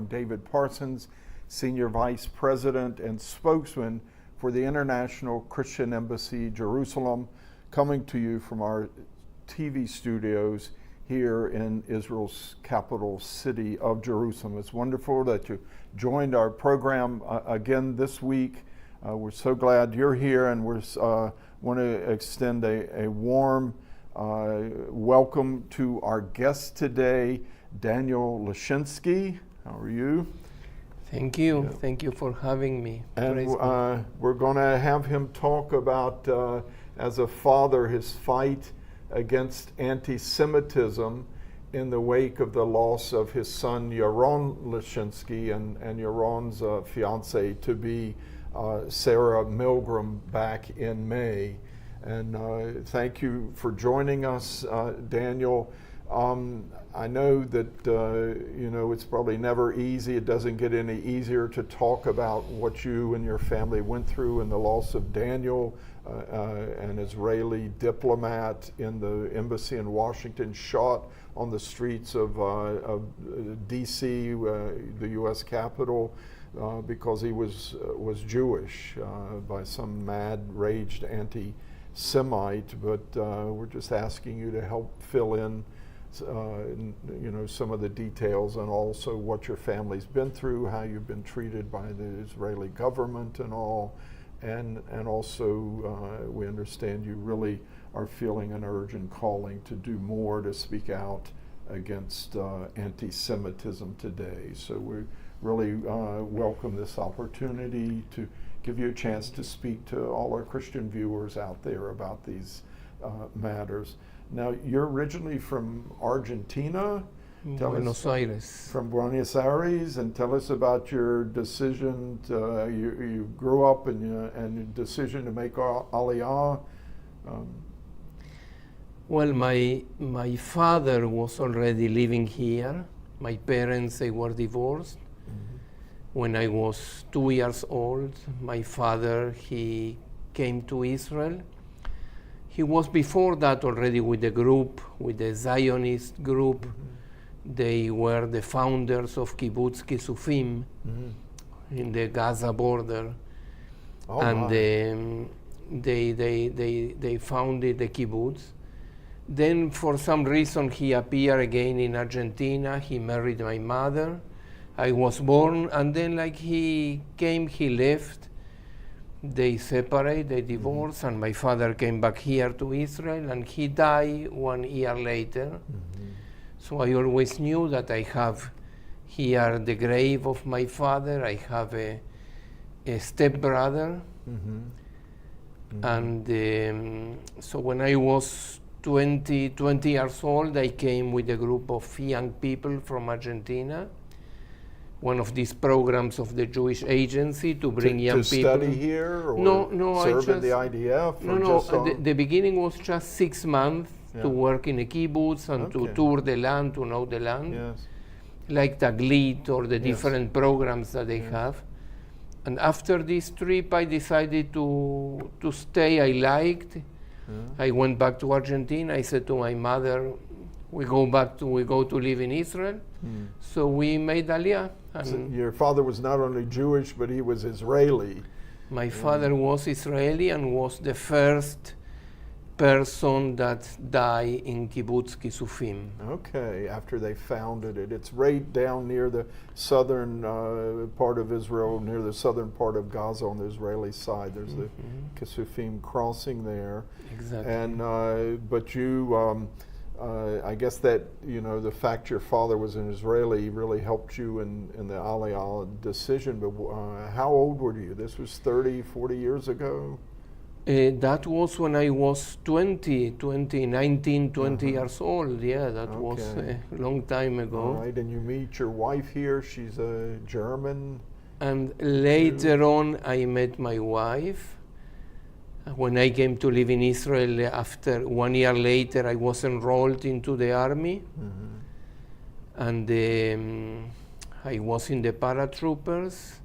David Parsons, Senior Vice President and Spokesman for the International Christian Embassy, Jerusalem, coming to you from our TV studios here in Israel's capital city of Jerusalem. It's wonderful that you joined our program again this week. We're so glad you're here, and we want to extend a warm welcome to our guest today, Daniel Lischinsky. How are you? Thank you. Yeah. Thank you for having me. And we're going to have him talk about, as a father, his fight against anti-Semitism in the wake of the loss of his son, Yaron Lischinsky, and Yaron's fiancée to be, Sarah Milgram, back in May. And thank you for joining us, Daniel. I know that it's probably never easy. It doesn't get any easier to talk about what you and your family went through in the loss of Daniel, an Israeli diplomat in the embassy in Washington, shot on the streets of D.C., the U.S. Capitol, because he was Jewish by some mad-raged anti-Semite. But we're just asking you to help fill in some of the details, and also what your family's been through, how you've been treated by the Israeli government and all, and also we understand you really are feeling an urgent calling to do more to speak out against anti-Semitism today. So we really welcome this opportunity to give you a chance to speak to all our Christian viewers out there about these matters. Now, you're originally from Argentina. Buenos Aires. From Buenos Aires, and tell us about your decision to, you grew up and your decision to make Aliyah. Well, my father was already living here. My parents, they were divorced. Mm-hmm. When I was 2 years old, my father, he came to Israel. He was before that already with the group, with the Zionist group. Mm-hmm. They were the founders of Kibbutz Kisufim, mm-hmm. in the Gaza border. Oh, and they founded the kibbutz. Then for some reason he appeared again in Argentina. He married my mother. I was born, and then like he came, he left. They separated, they divorced, mm-hmm. and my father came back here to Israel, and he died 1 year later. Mm-hmm. So I always knew that I have here the grave of my father. I have a stepbrother. Mm-hmm. Mm-hmm. And so when I was 20 years old, I came with a group of young people from Argentina, one of these programs of the Jewish Agency to bring young people. To study here, or no, serve in the IDF? No. The beginning was just 6 months to work in a kibbutz and to tour the land, to know the land, like Taglit or the different programs that they have. And after this trip, I decided to stay. I liked. I went back to Argentina. I said to my mother, we go to live in Israel. So we made Aliyah. So your father was not only Jewish, but he was Israeli. My father was Israeli and was the first person that died in Kibbutz Kisufim. Okay, after they founded it. It's right down near the southern part of Israel, near the southern part of Gaza on the Israeli side. There's the Kisufim crossing there. Exactly. And but you, I guess that, the fact your father was an Israeli really helped you in the Aliyah decision. But how old were you? This was 30, 40 years ago? That was when I was 19, 20 years old. Yeah, that was a long time ago. All right, and you meet your wife here. She's a German. And later on, I met my wife. When I came to live in Israel, after 1 year later, I was enrolled into the army. Mm-hmm. And I was in the paratroopers.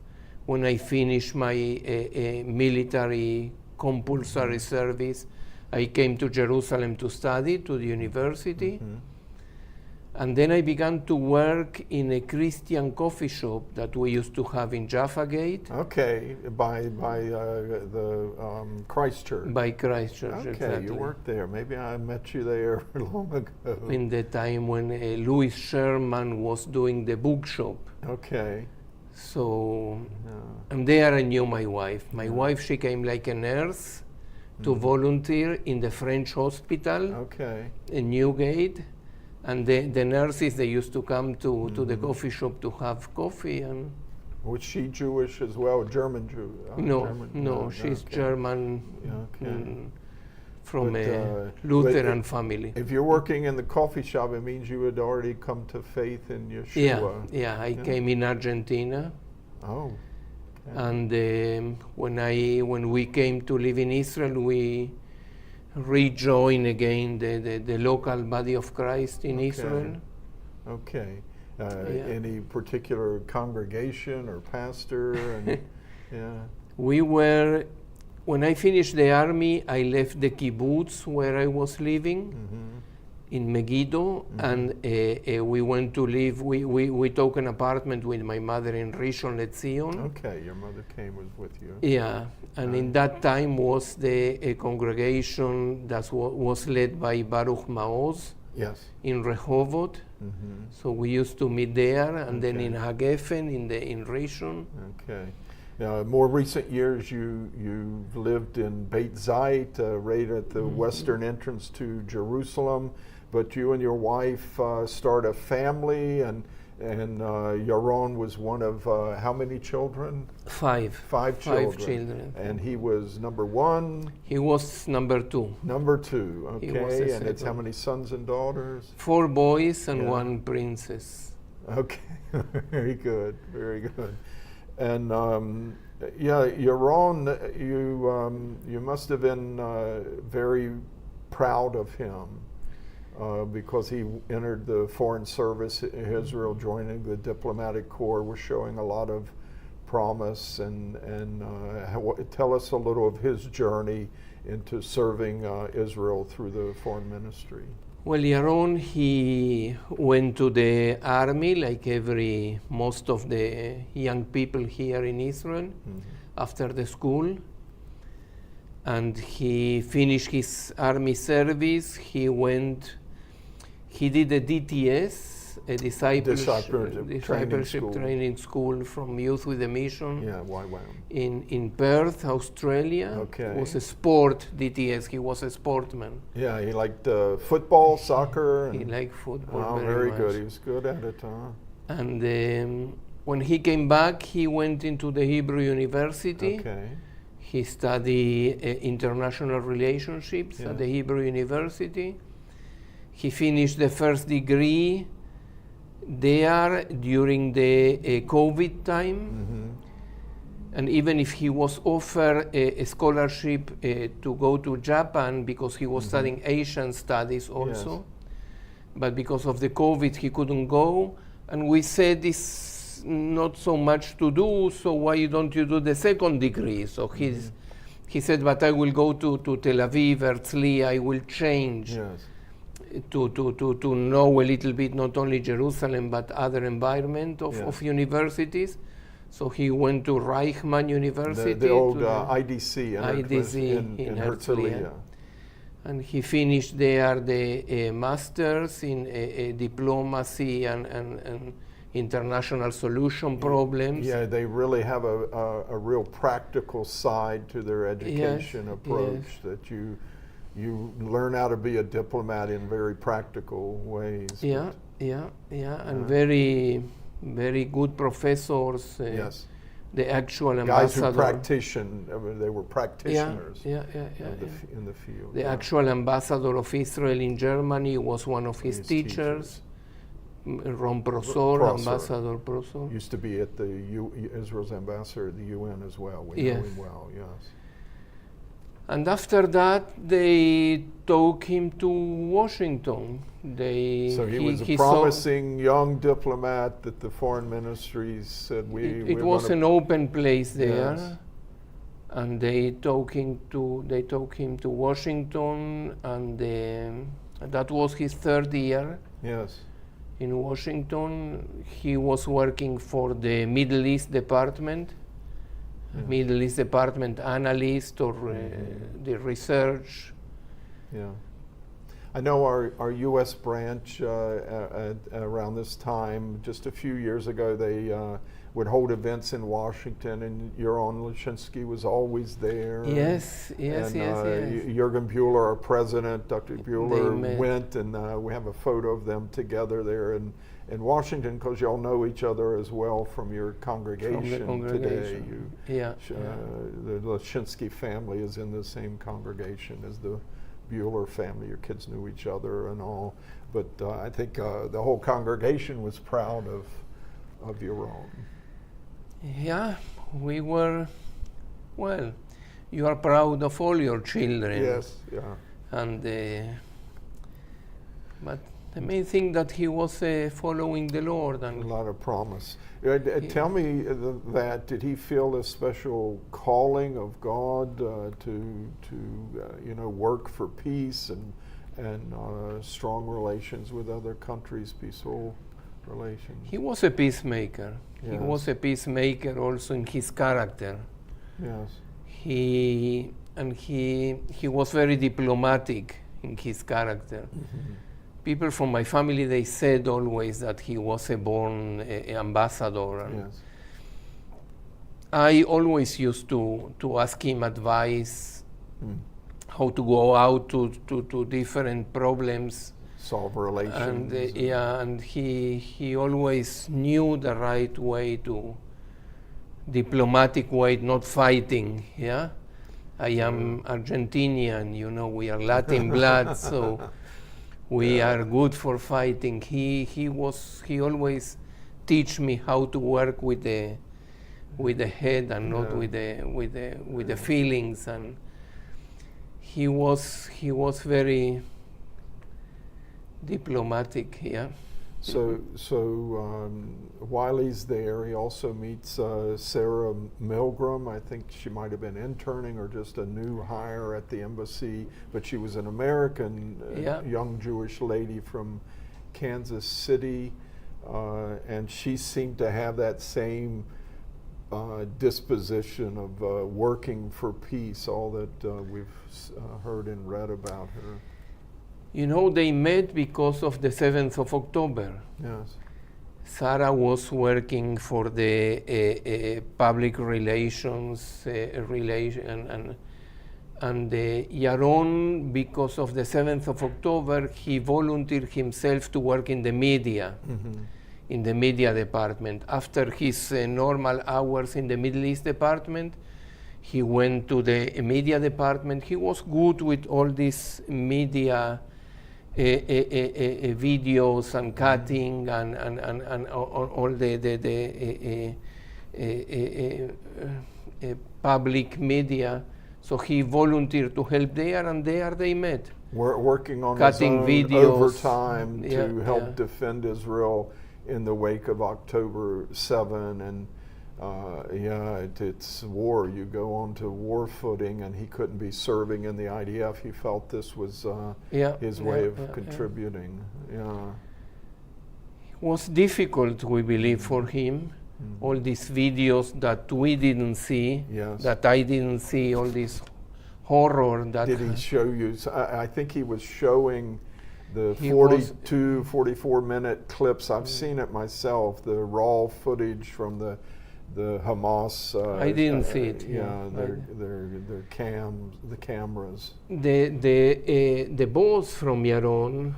When I finished my military compulsory service, I came to Jerusalem to study to the university. Mm-hmm. And then I began to work in a Christian coffee shop that we used to have in Jaffa Gate. Okay, by the Christ Church. By Christ Church, Okay, exactly. you worked there. Maybe I met you there long ago. In the time when Louis Sherman was doing the bookshop. Okay. So, Yeah. and there I knew my wife. My wife, she came like a nurse to volunteer in the French hospital Okay. in Newgate. And the nurses, they used to come to the coffee shop to have coffee. And Was she Jewish as well? German Jew? no, she's okay. German, Okay. from But, a Lutheran but family. If you're working in the coffee shop, it means you had already come to faith in Yeshua. Yeah, I came in Argentina. Oh. Okay. And when we came to live in Israel, we rejoined again the local body of Christ in Israel. Okay. Yeah. Any particular congregation or pastor? And, yeah. We were, when I finished the army, I left the kibbutz where I was living in Megiddo, and we went to live. We took an apartment with my mother in Rishon LeZion. Okay, your mother came with you. Yeah, and in that time was the congregation that was led by Baruch Maoz Yes. in Rehovot. So we used to meet there, and then in Hagefen in Rishon. Okay. More recent years, you've lived in Beit Zait, right at the western entrance to Jerusalem. But you and your wife start a family, and Yaron was one of how many children? Five. Five children. 5 children. And he was number one? He was number 2. Number 2, He was okay. the And it's how second. many sons and daughters? 4 boys and Yeah. 1 princess. Okay, very good, very good. And Yaron, you must have been very proud of him. Because he entered the Foreign Service in Israel, joining the diplomatic corps, was showing a lot of promise. And tell us a little of his journey into serving Israel through the foreign ministry. Well, Yaron, he went to the army like most of the young people here in Israel after the school. And he finished his army service. He did a DTS, a discipleship training school from Youth with a Mission. Yeah, YWAM. In Perth, Australia. Okay. It was a sport DTS. He was a sportman. Yeah, he liked football, soccer. He liked football very much. good. He was good at it, huh? And when he came back, he went into the Hebrew University. Okay. He studied international relationships at the Hebrew University. He finished the first degree there during the COVID time. And even if he was offered a scholarship to go to Japan because he was studying Asian studies also, but because of the COVID he couldn't go. And we said this not so much to do, so why don't you do the second degree? So he said, but I will go to Tel Aviv, Herzliya, I will change. Yes. To know a little bit not only Jerusalem but other environment of universities. So he went to Reichman University. The old IDC in Herzliya. Herzliya. And he finished there the master's in diplomacy and international solution problems. Yeah, they really have a real practical side to their education approach that you learn how to be a diplomat in very practical ways. And very, very good professors. The actual guys ambassador. They were practitioners in the field. The actual ambassador of Israel in Germany was one of his teachers. Ron Prosor, Ambassador Prosor. Used to be at Israel's ambassador at the UN as well. We know him well, yes. And after that, they took him to Washington. So he was a promising young diplomat that the foreign ministries said it was an open place there, and they took him to Washington, and that was his 3rd year. Yes. in Washington. He was working for the Middle East Department, Middle East Department analyst or the research. Yeah. I know our U.S. branch around this time, just a few years ago, they would hold events in Washington, and your own Lischinsky was always there. Yes. Jürgen Buehler, our president, Dr. Buehler, went, and we have a photo of them together there in Washington, because y'all know each other as well from your congregation, today. The Lischinsky family is in the same congregation as the Buehler family. Your kids knew each other and all, but I think the whole congregation was proud of your own. Yeah, we were. Well, you are proud of all your children. Yes, yeah. And but the main thing that he was following the Lord, and a lot of promise. Tell me that did he feel a special calling of God to work for peace and strong relations with other countries, peaceful relations? He was a peacemaker. Yes. He was a peacemaker also in his character. Yes. He was very diplomatic in his character. Mm-hmm. People from my family, they said always that he was a born ambassador. And Yes. I always used to ask him advice, how to go out to different problems. Solve relations. And he always knew the right way diplomatic way, not fighting. Yeah, I am Argentinian. We are Latin blood, so we are good for fighting. He always teach me how to work with the head and not with the feelings. And he was very diplomatic. Yeah. So while he's there, he also meets Sarah Milgram. I think she might have been interning or just a new hire at the embassy, but she was an American young Jewish lady from Kansas City, and she seemed to have that same disposition of working for peace, all that we've heard and read about her. They met because of the 7th of October. Yes. Sarah was working for the public relations and Yaron, because of the 7th of October, he volunteered himself to work in the media, in the media department. After his normal hours in the Middle East department, he went to the media department. He was good with all these media videos and cutting and all the public media. So he volunteered to help there, and there they met. We're working on cutting his own videos overtime to help defend Israel in the wake of October 7, and it's war. You go on to war footing, and he couldn't be serving in the IDF. He felt this was his way of contributing. Yeah. It was difficult, we believe, for him. All these videos that we didn't see, that I didn't see, all this horror. Did he show you? I think he was showing the 42, 44-minute clips. I've seen it myself, the raw footage from the Hamas. I didn't see it. Their cameras. The boss from Yaron,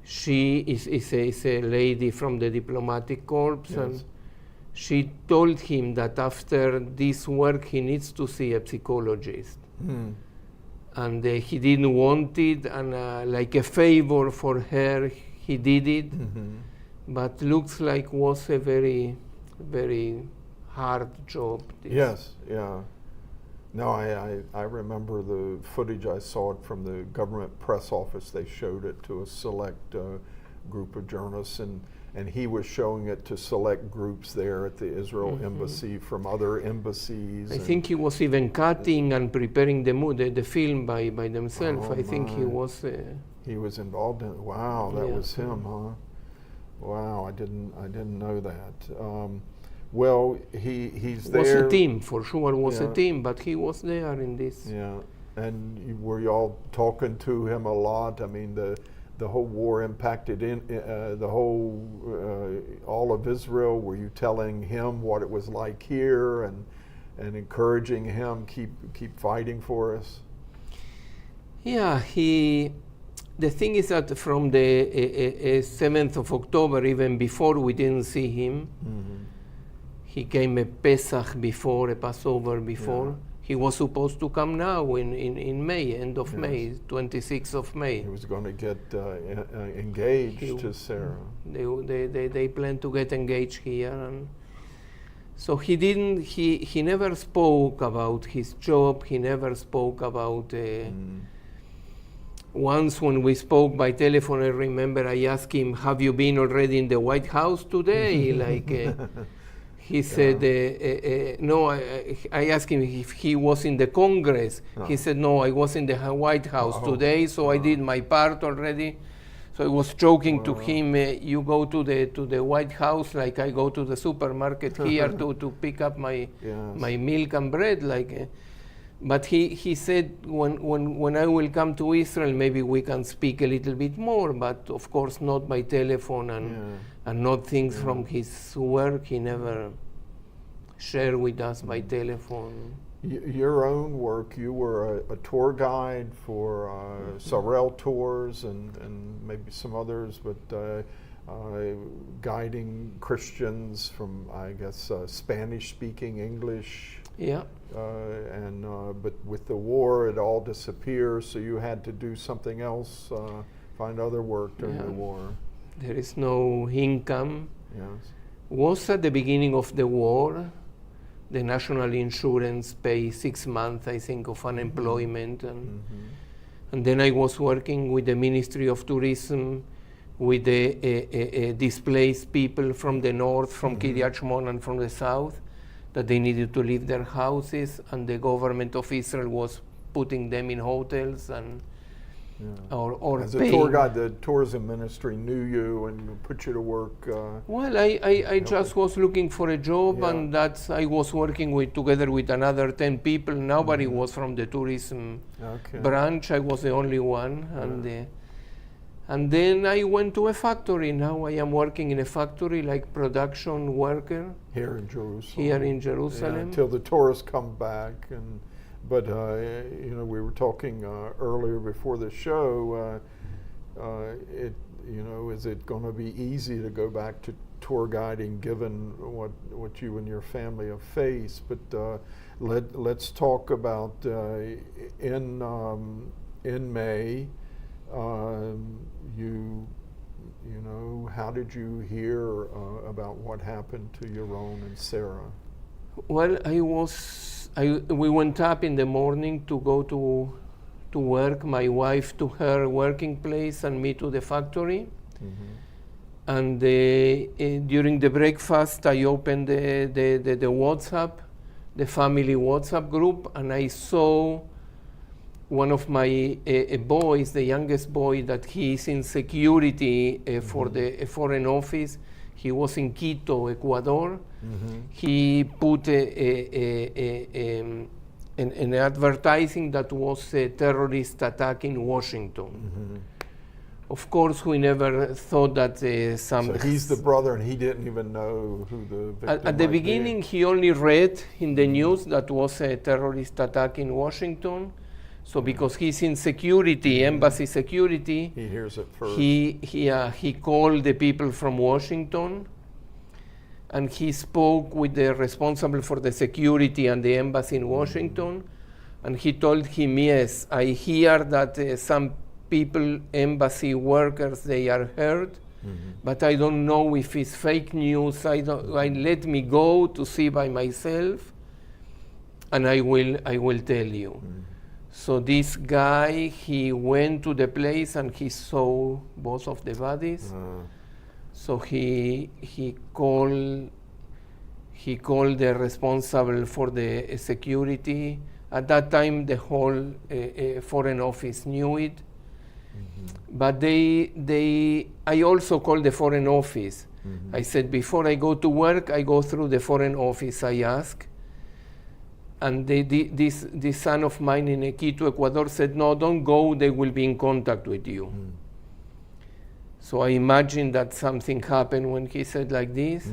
she is a lady from the diplomatic corps, and she told him that after this work he needs to see a psychologist. And he didn't want it, and like a favor for her, he did it. But looks like was a very, very hard job. Yes, yeah. No, I remember the footage. I saw it from the government press office. They showed it to a select group of journalists, and he was showing it to select groups there at the Israel embassy from other embassies. I think he was even cutting and preparing the film by themselves. I think he was... he was involved in it. Wow, that was him, huh? Wow, I didn't know that. Well, he's there. Was a team, for sure, was Yeah. a team, but he was there in this. Yeah, and were y'all talking to him a lot? I mean, the whole war impacted the whole all of Israel. Were you telling him what it was like here and encouraging him keep fighting for us? Yeah, the thing is that from the 7th of October, even before we didn't see him, he came a Pesach before, a Passover before. Yeah. He was supposed to come now in May, end of May, 26th of May. He was going to get engaged to Sarah. They plan to get engaged here, and so he never spoke about his job. He never spoke about. Once when we spoke by telephone, I remember I asked him, "Have you been already in the White House today?" He said, no. I asked him if he was in the Congress. He said, no, I was in the White House today, so I did my part already. So I was joking to him, you go to the White House like I go to the supermarket here to pick up my milk and bread. But he said, when I will come to Israel, maybe we can speak a little bit more, but of course not by telephone and not things from his work. He never shared with us by telephone. Your own work, you were a tour guide for Sorel Tours and maybe some others, but guiding Christians from, I guess, Spanish-speaking English. Yeah. But with the war, it all disappears, so you had to do something else, find other work during the war. There is no income. Yes. Was at the beginning of the war, the national insurance paid 6 months, I think, of unemployment, and then I was working with the Ministry of Tourism, with the displaced people from the north, from Kiryat Shmona and from the south, that they needed to leave their houses, and the government of Israel was putting them in hotels and or as a paying. tour guide, the tourism ministry knew you and put you to work. Well, I just was looking for a job, and I was working together with another 10 people. Nobody was from the tourism branch. I was the only one, and then I went to a factory. Now I am working in a factory like production worker Here in Jerusalem. here in Jerusalem. Until the tourists come back. But we were talking earlier before the show. Is it going to be easy to go back to tour guiding given what you and your family have faced? But let's talk about in May. How did you hear about what happened to Yaron and Sarah? Well, we went up in the morning to go to work, my wife to her working place and me to the factory. And during the breakfast, I opened the WhatsApp, the family WhatsApp group, and I saw one of my boys, the youngest boy, that he is in security for the foreign office. He was in Quito, Ecuador. He put an advertising that was a terrorist attack in Washington. Of course, we never thought that some... So he's the brother, and he didn't even know who the victim At the beginning, he only read in the news that was a terrorist attack in Washington. So because he's in security, embassy security, he hears it first. He called the people from Washington, and he spoke with the responsible for the security and the embassy in Washington, and he told him, yes, I hear that some people, embassy workers, they are hurt, but I don't know if it's fake news. Let me go to see by myself, and I will tell you. So this guy, he went to the place and he saw both of the bodies. So he called the responsible for the security. At that time, the whole foreign office knew it. But I also called the Foreign Office. I said, before I go to work, I go through the Foreign Office, I ask. And this son of mine in Quito, Ecuador, said, no, don't go, they will be in contact with you. So I imagined that something happened when he said like this.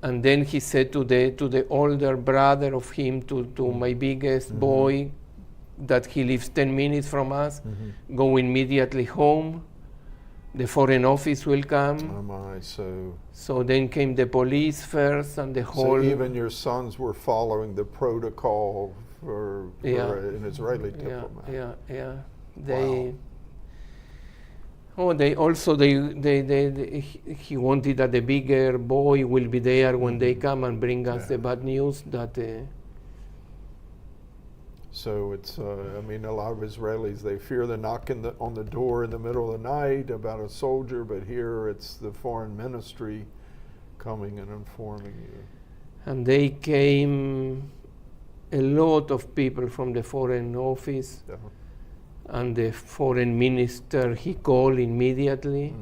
And then he said to the older brother of him, to my biggest boy, that he lives 10 minutes from us, go immediately home. The Foreign Office will come. Oh my, So then came the police first, and the whole. So even your sons were following the protocol for an Israeli diplomat. Yeah. Wow. He wanted that the bigger boy will be there when they come and bring us the bad news that. So it's, I mean, a lot of Israelis, they fear the knock on the door in the middle of the night about a soldier, but here it's the foreign ministry coming and informing you. And they came, a lot of people from the Foreign Office, and the foreign minister, he called immediately,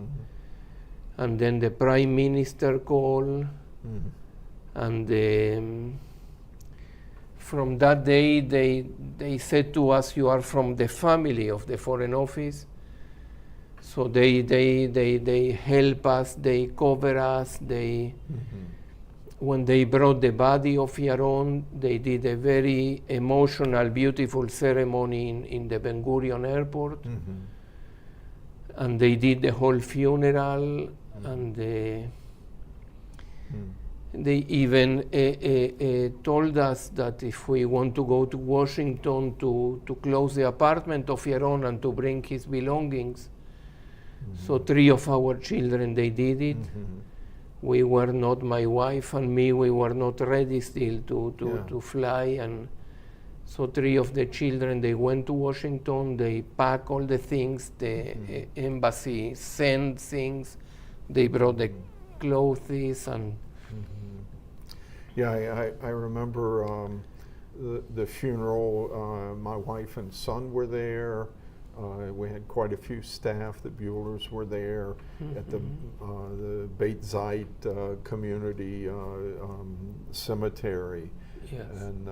and then the prime minister called, and from that day, they said to us, you are from the family of the Foreign Office. So they help us, they cover us, when they brought the body of Yaron, they did a very emotional, beautiful ceremony in the Ben Gurion airport. And they did the whole funeral, and they even told us that if we want to go to Washington to close the apartment of Yaron and to bring his belongings. So 3 of our children, they did it. We were not, my wife and me, we were not ready still to fly. And so 3 of the children, they went to Washington, they packed all the things, the embassy sent things, they brought the clothes and. Yeah, I remember the funeral. My wife and son were there. We had quite a few staff. The Buellers were there at the Beit Zait community cemetery. Yes. And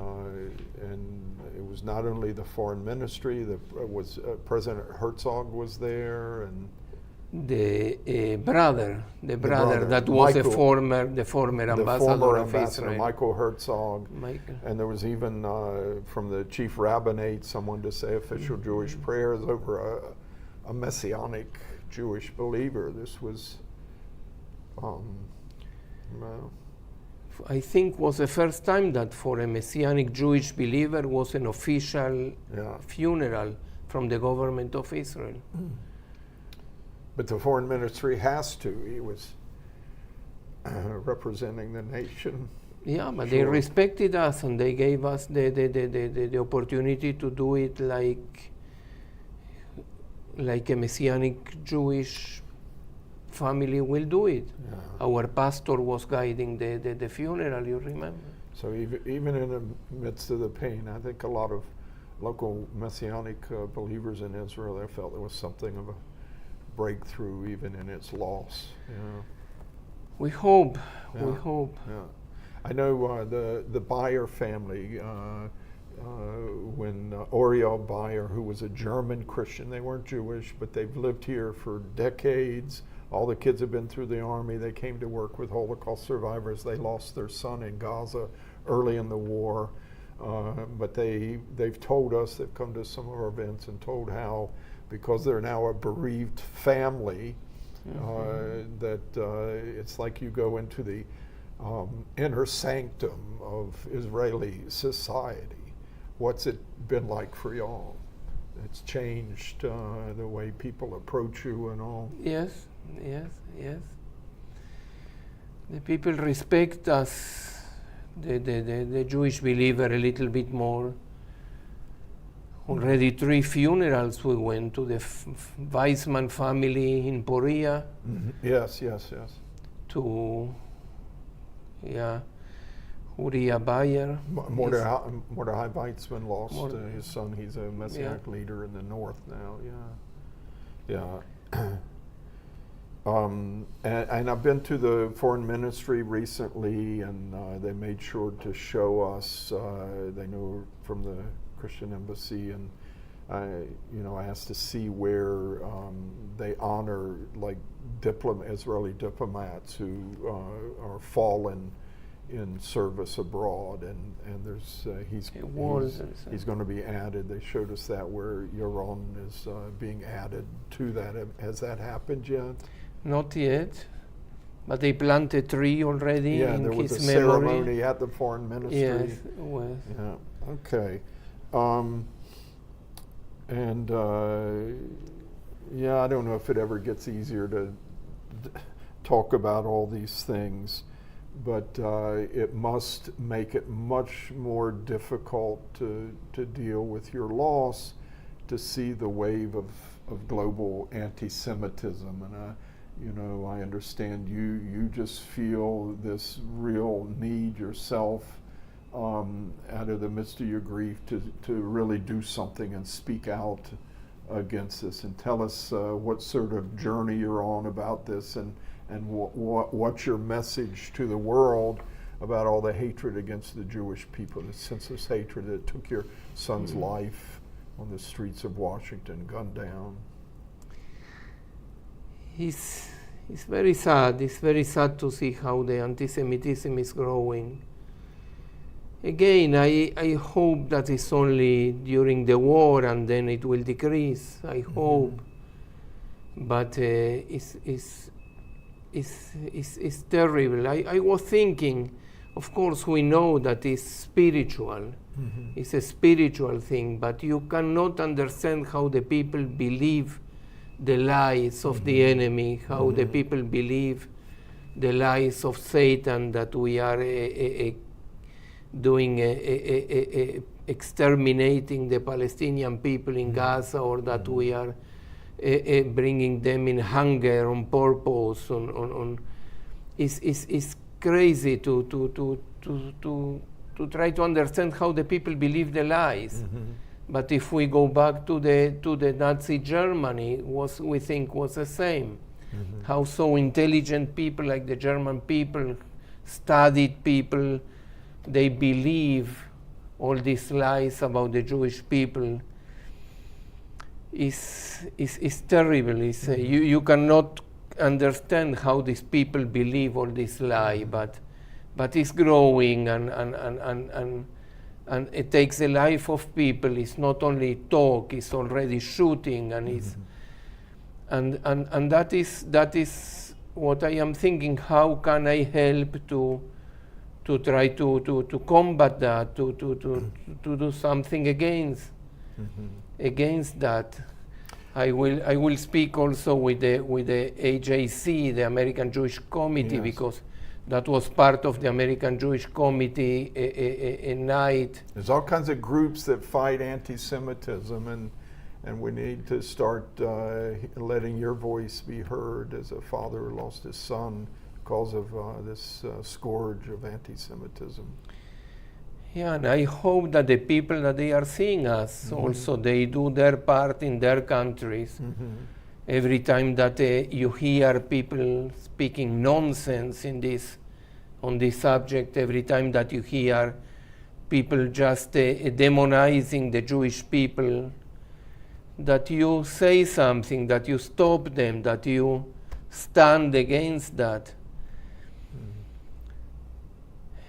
it was not only the foreign ministry. President Herzog was there, and the brother that was the former ambassador of Israel, Michael Herzog. And there was even from the chief rabbinate someone to say official Jewish prayers over a messianic Jewish believer. This was, I think, was the first time that for a messianic Jewish believer was an official funeral from the government of Israel. But the foreign ministry has to. He was representing the nation. Yeah, but they respected us, and they gave us the opportunity to do it like a Messianic Jewish family will do it. Yeah. Our pastor was guiding the funeral, you remember? So even in the midst of the pain, I think a lot of local Messianic believers in Israel, they felt there was something of a breakthrough even in its loss. We hope. Yeah. We hope. Yeah. I know the Bayer family, when Oriel Bayer, who was a German Christian, they weren't Jewish, but they've lived here for decades. All the kids have been through the army. They came to work with Holocaust survivors. They lost their son in Gaza early in the war. But they've told us, they've come to some of our events and told how, because they're now a bereaved family, that it's like you go into the inner sanctum of Israeli society. What's it been like for y'all? It's changed the way people approach you and all. Yes. The people respect us, the Jewish believer, a little bit more. Already 3 funerals we went to, the Weizmann family in Poria. Yes. Uriah Bayer. Mordechai Weitzman lost his son. He's a Messianic Yeah. leader in the north now. Yeah. And I've been to the foreign ministry recently, and they made sure to show us. They know from the Christian embassy, and I asked to see where they honor like Israeli diplomats who are fallen in service abroad, and there's he's going to be added. They showed us that where Yaron is being added to that. Has that happened yet? Not yet, but they planted a tree already Yeah, in there was his a memory. ceremony at the foreign ministry. Yes, it was. Yeah. Okay. Yeah, I don't know if it ever gets easier to talk about all these things, but it must make it much more difficult to deal with your loss, to see the wave of global anti-Semitism. And I understand you just feel this real need yourself out of the midst of your grief to really do something and speak out against this, and tell us what sort of journey you're on about this, and what's your message to the world about all the hatred against the Jewish people, the senseless hatred that took your son's life on the streets of Washington, gunned down. It's very sad. It's very sad to see how the anti-Semitism is growing. Again, I hope that it's only during the war and then it will decrease. I hope, but it's terrible. I was thinking, of course, we know that it's spiritual. It's a spiritual thing, but you cannot understand how the people believe the lies of the enemy, how the people believe the lies of Satan, that we are doing exterminating the Palestinian people in Gaza, or that we are bringing them in hunger on purpose. It's crazy to try to understand how the people believe the lies. But if we go back to the Nazi Germany, we think was the same. How so intelligent people like the German people, studied people, they believe all these lies about the Jewish people. Is terrible. You cannot understand how these people believe all this lie, but it's growing, and it takes the life of people. It's not only talk; it's already shooting, and and that is what I am thinking. How can I help to try to combat that, to do something against that? I will speak also with the AJC, the American Jewish Committee, because that was part of the American Jewish Committee a night. There's all kinds of groups that fight anti-Semitism, and we need to start letting your voice be heard as a father who lost his son because of this scourge of anti-Semitism. Yeah, and I hope that the people that they are seeing us also, they do their part in their countries. Every time that you hear people speaking nonsense on this subject, every time that you hear people just demonizing the Jewish people, that you say something, that you stop them, that you stand against that.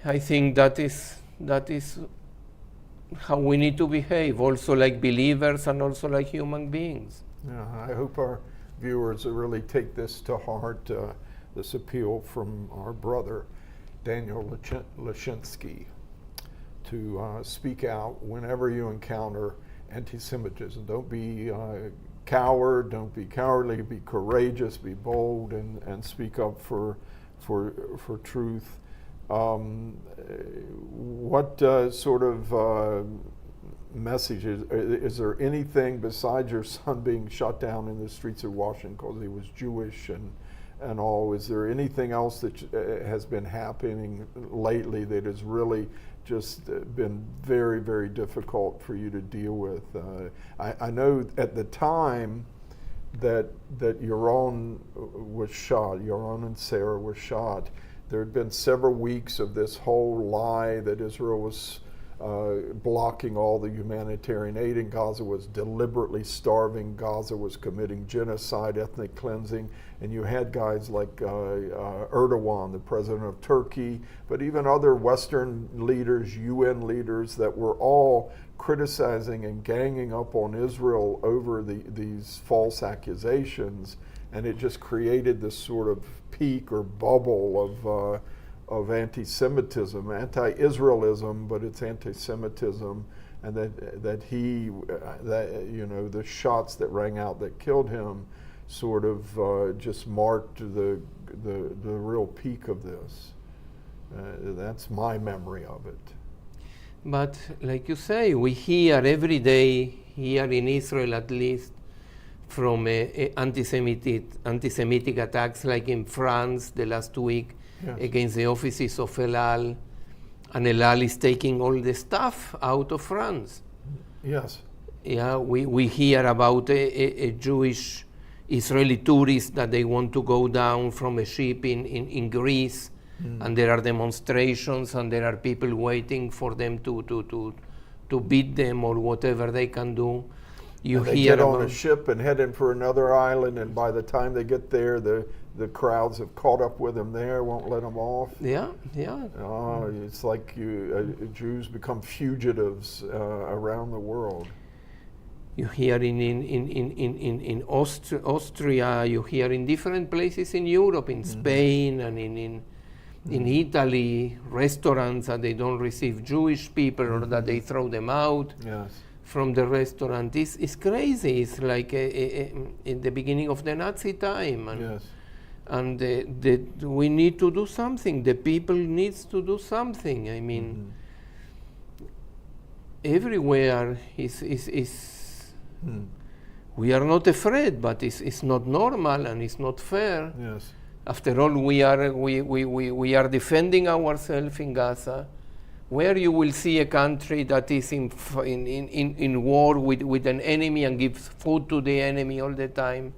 I think that is how we need to behave, also like believers and also like human beings. Yeah, I hope our viewers will really take this to heart, this appeal from our brother, Daniel Lischinsky, to speak out whenever you encounter anti-Semitism. Don't be coward, don't be cowardly, be courageous, be bold, and speak up for truth. What sort of message is there anything besides your son being shot down in the streets of Washington because he was Jewish, and and all. Is there anything else that has been happening lately that has really just been very, very difficult for you to deal with? I know at the time that Yaron was shot, Yaron and Sarah were shot, there had been several weeks of this whole lie that Israel was blocking all the humanitarian aid in Gaza, was deliberately starving Gaza, was committing genocide, ethnic cleansing, and you had guys like Erdogan, the president of Turkey, but even other Western leaders, UN leaders, that were all criticizing and ganging up on Israel over these false accusations, and it just created this sort of peak or bubble of anti-Semitism, anti-Israelism, but it's anti-Semitism, and that you know, the shots that rang out that killed him sort of just marked the real peak of this. That's my memory of it. But like you say, we hear every day, here in Israel at least, from anti-Semitic attacks, like in France the last week, yes, against the offices of El Al, and El Al is taking all the stuff out of France. Yes. Yeah, we hear about a Jewish Israeli tourist that they want to go down from a ship in Greece, and there are demonstrations, and there are people waiting for them to beat them or whatever they can do. You they get on a ship and head in for another island, and by the time they get there, the crowds have caught up with them there, won't let them off. Yeah, yeah. It's like Jews become fugitives around the world. You hear in Austria, you hear in different places in Europe, in Spain and in Italy, restaurants that they don't receive Jewish people, or that they throw them out. Yes. From the restaurant. It's crazy. It's like in the beginning of the Nazi time. And, yes. And we need to do something. The people needs to do something. I mean, everywhere we are not afraid, but it's not normal and it's not fair. Yes. After all, we are defending ourselves in Gaza, where you will see a country that is in war with an enemy and gives food to the enemy all the time.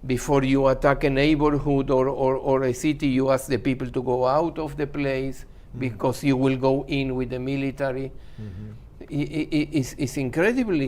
Before you attack a neighborhood or a city, you ask the people to go out of the place because you will go in with the military. It's incredible.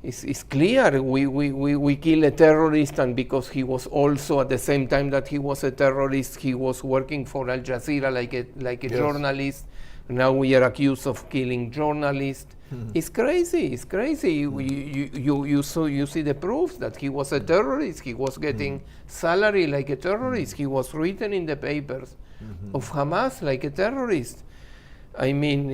It's clear we kill a terrorist, and because he was also, at the same time that he was a terrorist, he was working for Al Jazeera like a yes, journalist. Now we are accused of killing journalists. It's crazy. It's crazy. You see the proof that he was a terrorist. He was getting salary like a terrorist. He was written in the papers of Hamas like a terrorist. I mean,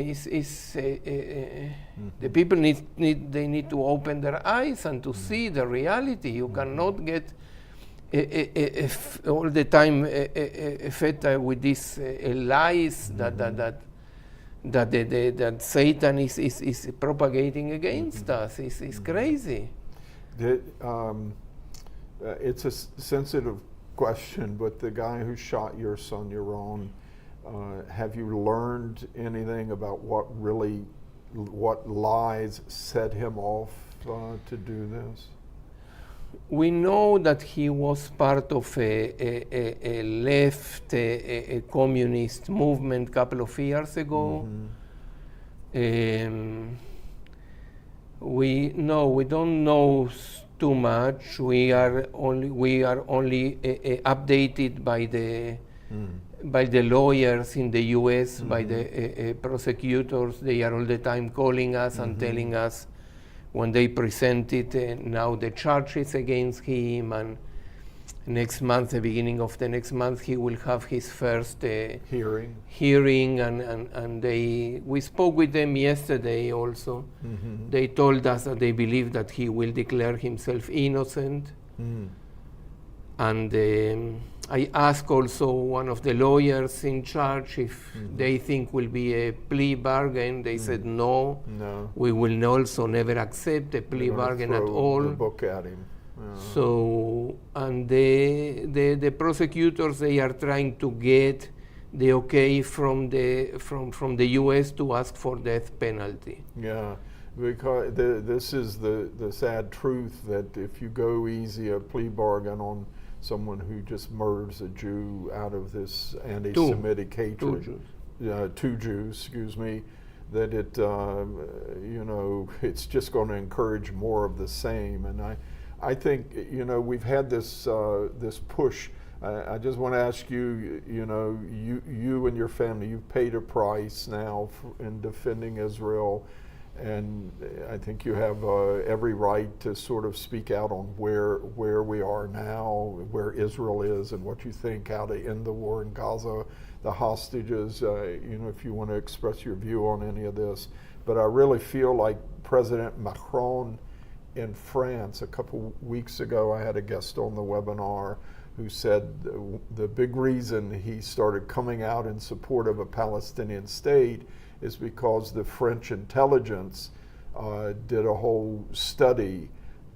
the people need to open their eyes and to see the reality. You cannot get all the time fed with these lies that Satan is propagating against us. It's crazy. It's a sensitive question, but the guy who shot your son, Yaron, have you learned anything about what lies set him off to do this? We know that he was part of a left, a communist movement a couple of years ago. We don't know too much. We are only updated by the lawyers in the U.S., by the prosecutors. They are all the time calling us and telling us when they presented now the charges against him, and next month, the beginning of the next month, he will have his first hearing, and we spoke with them yesterday also. They told us that they believe that he will declare himself innocent, and I asked also one of the lawyers in charge if they think will be a plea bargain. They said no. We will also never accept a plea bargain at all. The book at him. So, and the prosecutors, they are trying to get the okay from the U.S. to ask for death penalty. Yeah, because this is the sad truth that if you go easy a plea bargain on someone who just murders a Jew out of this anti-Semitic hatred, two Jews, excuse me, that it it's just going to encourage more of the same. And I think we've had this push. I just want to ask you, you and your family, you've paid a price now in defending Israel, and I think you have every right to sort of speak out on where we are now, where Israel is, and what you think, how to end the war in Gaza, the hostages, if you want to express your view on any of this. But I really feel like President Macron in France, a couple weeks ago, I had a guest on the webinar who said the big reason he started coming out in support of a Palestinian state is because the French intelligence did a whole study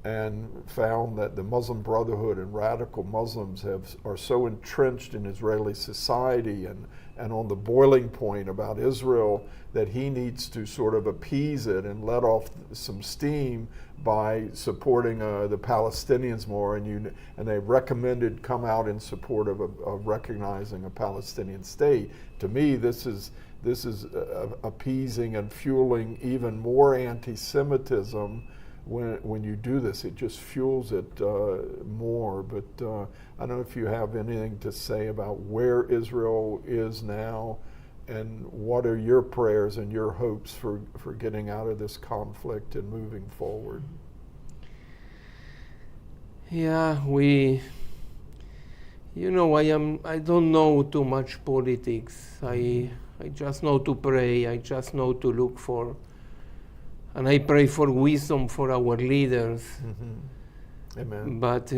and found that the Muslim Brotherhood and radical Muslims are so entrenched in Israeli society and on the boiling point about Israel that he needs to sort of appease it and let off some steam by supporting the Palestinians more, and they recommended come out in support of recognizing a Palestinian state. To me, this is appeasing and fueling even more anti-Semitism. When you do this, it just fuels it more. But I don't know if you have anything to say about where Israel is now, and what are your prayers and your hopes for getting out of this conflict and moving forward? Yeah, I don't know too much politics. I just know to pray. I just know to look for, and I pray for wisdom for our leaders. Mm-hmm. Amen. But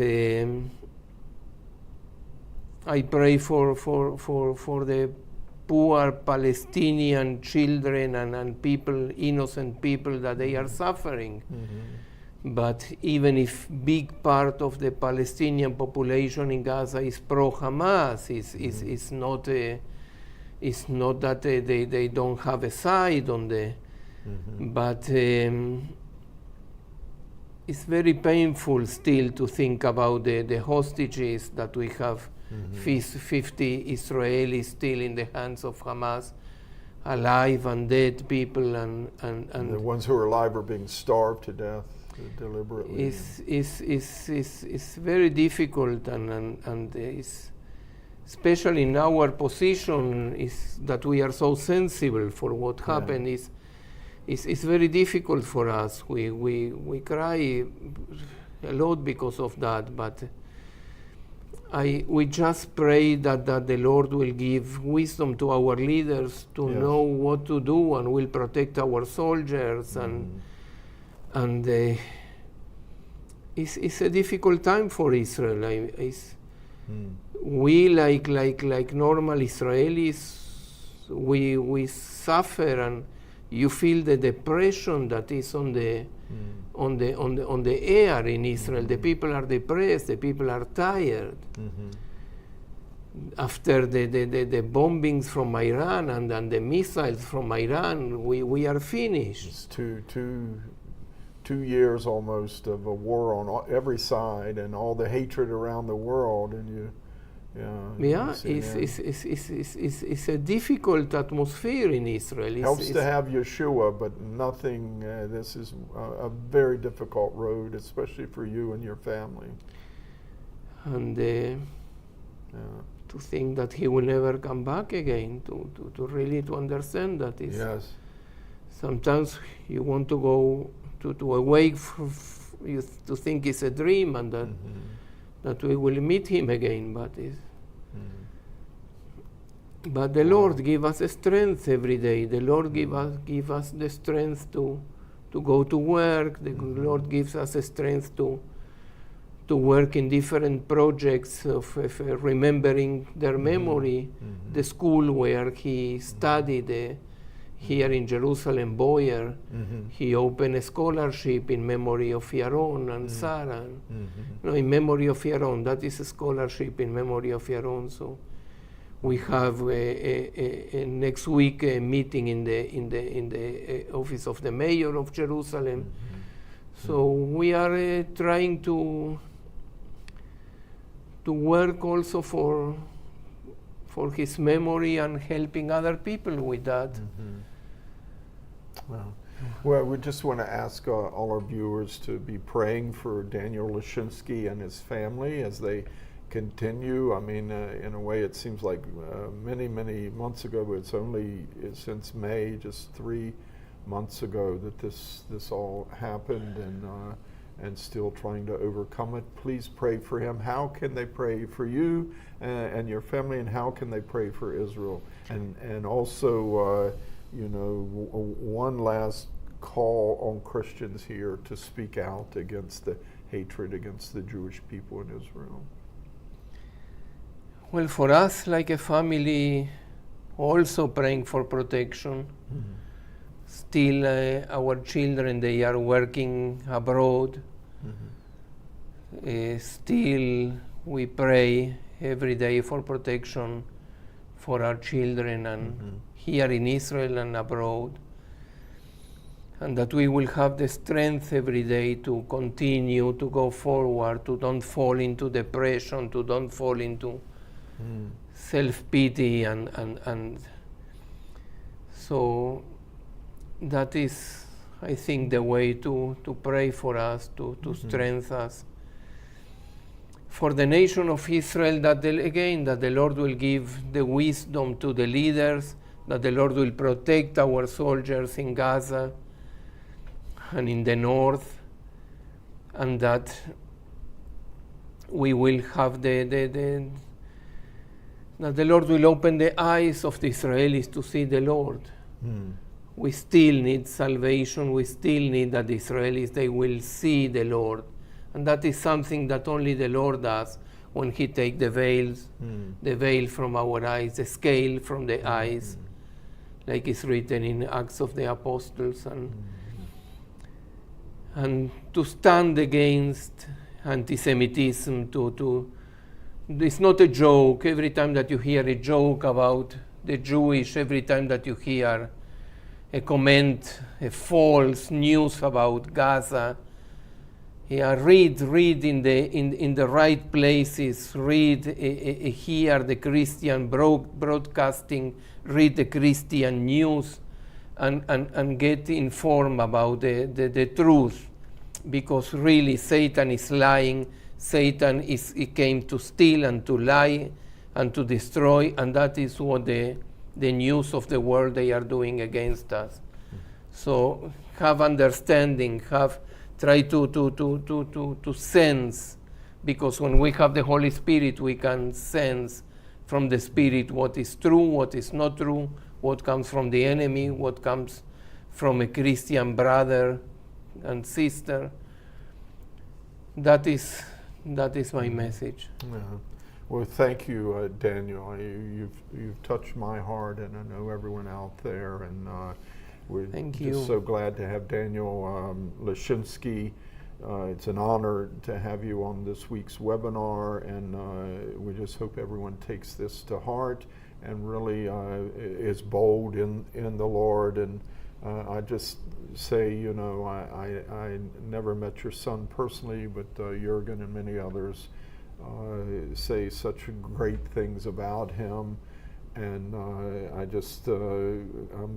I pray for the poor Palestinian children and people, innocent people, that they are suffering. Mm-hmm. But even if big part of the Palestinian population in Gaza is pro-Hamas, it's not that they don't have a side on the, mm-hmm. but it's very painful still to think about the hostages that we have. Mm-hmm. 50 Israelis still in the hands of Hamas, alive and dead people, and the ones who are alive are being starved to death deliberately. It's very difficult, and it's, especially in our position, is that we are so sensible for what happened. It's very difficult for us. We cry a lot because of that, but we just pray that the Lord will give wisdom to our leaders to know what to do, and will protect our soldiers. Mm-hmm. And it's a difficult time for Israel. We like normal Israelis, we suffer, and you feel the depression that is on the air in Israel. Mm-hmm. The people are depressed. The people are tired. Mm-hmm. After the bombings from Iran and the missiles from Iran, we are finished. It's two years almost of a war on every side, and all the hatred around the world, and it's a difficult atmosphere in Israel. Helps to have Yeshua, but nothing. This is a very difficult road, especially for you and your family. And to think that he will never come back again, to really to understand that is. Yes. Sometimes you want to go to awake, to think it's a dream, and that that we will meet him again, but it's. But the Lord give us a strength every day. The Lord give us the strength to go to work. The Lord gives us a strength to work in different projects of remembering their memory. The school where he studied Here in Jerusalem, Boyer, he opened a scholarship in memory of Yaron and Sarah. No, in memory of Yaron. That is a scholarship in memory of Yaron. So we have next week a meeting in the office of the mayor of Jerusalem. So we are trying to work also for his memory and helping other people with that. Well, we just want to ask all our viewers to be praying for Daniel Lischinsky and his family as they continue. I mean, in a way, it seems like many months ago, but it's only since May, just 3 months ago, that this all happened, and still trying to overcome it. Please pray for him. How can they pray for you and your family, and how can they pray for Israel? And also, one last call on Christians here to speak out against the hatred against the Jewish people in Israel. Well, for us, like a family, also praying for protection. Still, our children, they are working abroad. Still, we pray every day for protection for our children, and here in Israel and abroad. And that we will have the strength every day to continue to go forward, to don't fall into depression, to don't fall into self-pity, and so that is, I think, the way to pray for us, to strengthen us. For the nation of Israel, that the Lord will give the wisdom to the leaders, that the Lord will protect our soldiers in Gaza and in the north, and that we will have that the Lord will open the eyes of the Israelis to see the Lord. We still need salvation. We still need that the Israelis, they will see the Lord. And that is something that only the Lord does when He takes the veil from our eyes, the scale from the eyes, like it's written in Acts of the Apostles. And to stand against anti-Semitism, it's not a joke. Every time that you hear a joke about the Jewish, every time that you hear a comment, a false news about Gaza, read in the right places, hear the Christian broadcasting, read the Christian news, and get informed about the truth, because really Satan is lying. Satan he came to steal and to lie and to destroy, and that is what the news of the world they are doing against us. So have understanding, try to sense, because when we have the Holy Spirit, we can sense from the Spirit what is true, what is not true, what comes from the enemy, what comes from a Christian brother and sister. That is my message. Yeah. Well, thank you, Daniel. You've touched my heart, and I know everyone out there. And we're just so glad to have Daniel Lischinsky. It's an honor to have you on this week's webinar, and we just hope everyone takes this to heart and really is bold in the Lord. And I just say, I never met your son personally, but Jürgen and many others say such great things about him, and I'm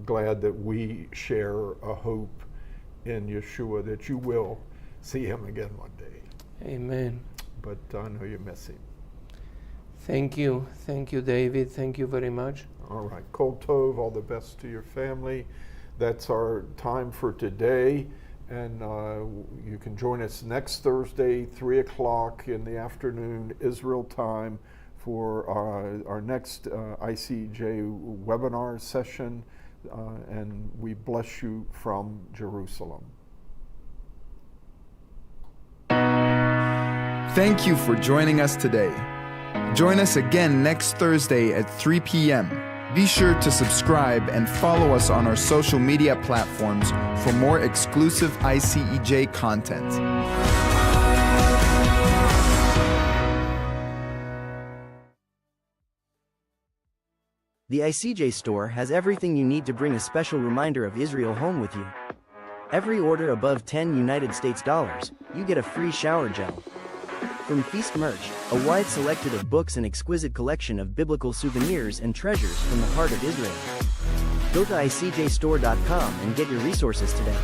glad that we share a hope in Yeshua that you will see him again one day. Amen. But I know you miss him. Thank you, David. Thank you very much. All right, Kol Tov, all the best to your family. That's our time for today. And you can join us next Thursday, 3 o'clock in the afternoon, Israel time, for our next ICJ webinar session. And we bless you from Jerusalem. Thank you for joining us today. Join us again next Thursday at 3 p.m. Be sure to subscribe and follow us on our social media platforms for more exclusive ICEJ content. The ICJ store has everything you need to bring a special reminder of Israel home with you. Every order above 10 United States dollars, you get a free shower gel. From Feast merch, a wide selection of books and exquisite collection of biblical souvenirs and treasures from the heart of Israel. Go to ICJstore.com and get your resources today.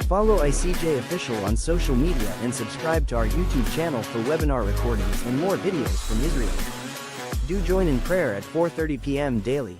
Follow ICJ Official on social media and subscribe to our YouTube channel for webinar recordings and more videos from Israel. Do join in prayer at 4:30 p.m. daily.